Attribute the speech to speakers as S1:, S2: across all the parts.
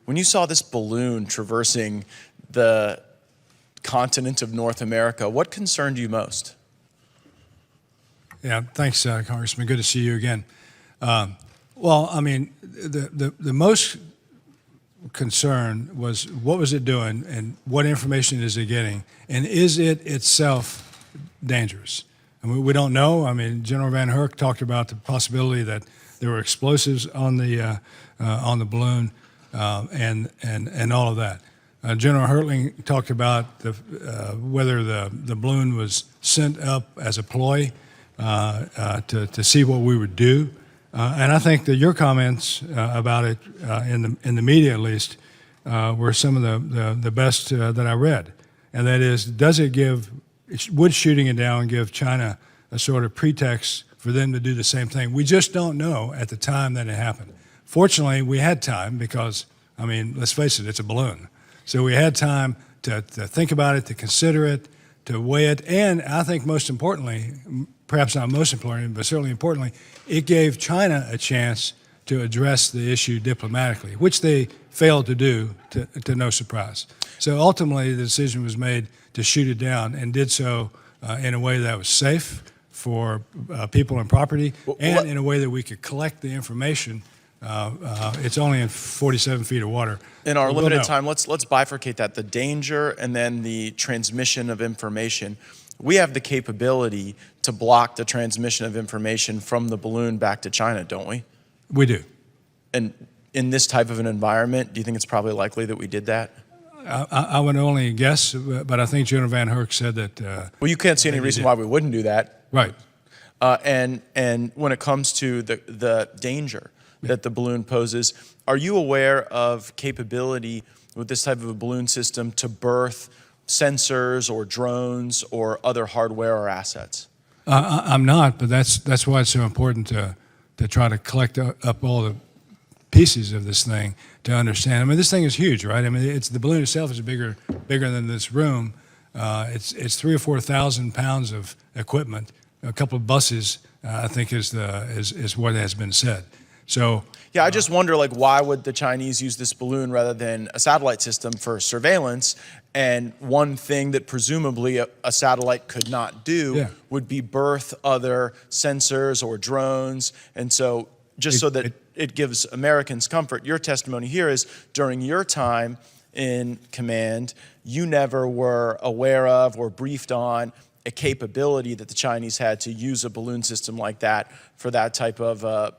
S1: When you saw this balloon traversing the continent of North America, what concerned you most?
S2: Yeah, thanks, Congressman. Good to see you again. Well, I mean, the most concern was what was it doing and what information is it getting, and is it itself dangerous? I mean, we don't know. I mean, General Van Herk talked about the possibility that there were explosives on the balloon and all of that. General Hertling talked about whether the balloon was sent up as a ploy to see what we would do. And I think that your comments about it in the media, at least, were some of the best that I read. And that is, would shooting it down give China a sort of pretext for them to do the same thing? We just don't know at the time that it happened. Fortunately, we had time because, I mean, let's face it, it's a balloon. So we had time to think about it, to consider it, to weigh it, and I think most importantly, perhaps not most importantly, but certainly importantly, it gave China a chance to address the issue diplomatically, which they failed to do, to no surprise. So ultimately, the decision was made to shoot it down, and did so in a way that was safe for people and property, and in a way that we could collect the information. It's only in 47 feet of water.
S1: In our limited time, let's bifurcate that, the danger and then the transmission of information. We have the capability to block the transmission of information from the balloon back to China, don't we?
S2: We do.
S1: And in this type of an environment, do you think it's probably likely that we did that?
S2: I would only guess, but I think General Van Herk said that.
S1: Well, you can't see any reason why we wouldn't do that.
S2: Right.
S1: And when it comes to the danger that the balloon poses, are you aware of capability with this type of a balloon system to berth sensors or drones or other hardware or assets?
S2: I'm not, but that's why it's so important to try to collect up all the pieces of this thing to understand. I mean, this thing is huge, right? I mean, the balloon itself is bigger than this room. It's 3,000 or 4,000 pounds of equipment. A couple of buses, I think, is what has been said. So
S1: yeah, I just wonder, like, why would the Chinese use this balloon rather than a satellite system for surveillance? And one thing that presumably a satellite could not do would be berth other sensors or drones. And so just so that it gives Americans comfort, your testimony here is during your time in command, you never were aware of or briefed on a capability that the Chinese had to use a balloon system like that for that type of a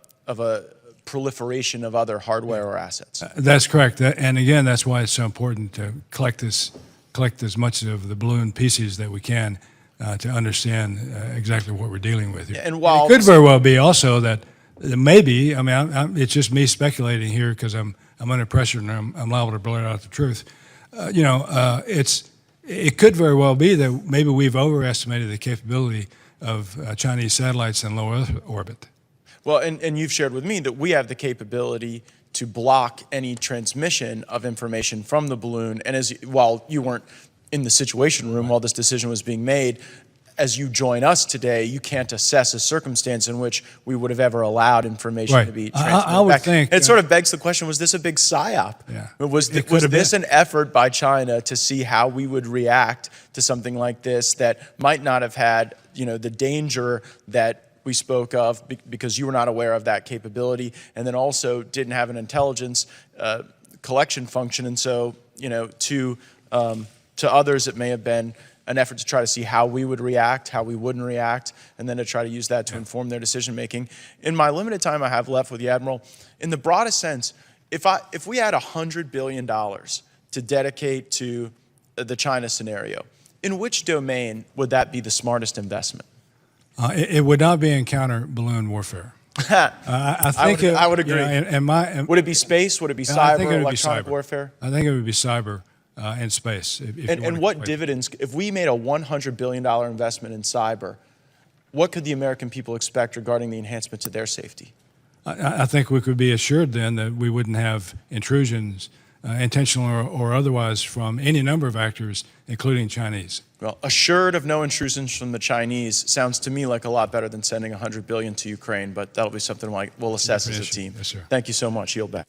S1: proliferation of other hardware or assets.
S2: That's correct. And again, that's why it's so important to collect as much of the balloon pieces that we can to understand exactly what we're dealing with here.
S1: And while
S2: it could very well be also that maybe, I mean, it's just me speculating here because I'm under pressure and I'm liable to blurt out the truth. It could very well be that maybe we've overestimated the capability of Chinese satellites in low Earth orbit.
S1: Well, and you've shared with me that we have the capability to block any transmission of information from the balloon. And while you weren't in the Situation Room while this decision was being made, as you join us today, you can't assess a circumstance in which we would have ever allowed information to be transmitted
S2: I would
S1: back.
S2: think.
S1: And it sort of begs the question, was this a big psyop?
S2: Yeah.
S1: Was this an effort by China to see how we would react to something like this that might not have had, the danger that we spoke of because you were not aware of that capability, and then also didn't have an intelligence collection function, and so to others it may have been an effort to try to see how we would react, how we wouldn't react, and then to try to use that to inform their decision making. In my limited time I have left with the Admiral, in the broadest sense, if we had $100 billion to dedicate to the China scenario, in which domain would that be the smartest investment?
S2: It would not be in counter balloon warfare. I
S1: would agree. Would it be space? Would it be cyber, electronic warfare?
S2: I think it would be cyber and space.
S1: And what dividends, if we made a $100 billion investment in cyber, what could the American people expect regarding the enhancement to their safety?
S2: I think we could be assured then that we wouldn't have intrusions, intentional or otherwise, from any number of actors, including Chinese.
S1: Well, assured of no intrusions from the Chinese sounds to me like a lot better than sending $100 billion to Ukraine, but that'll be something we'll assess as a team.
S2: Yes, sir.
S1: Thank you so much. Yield back.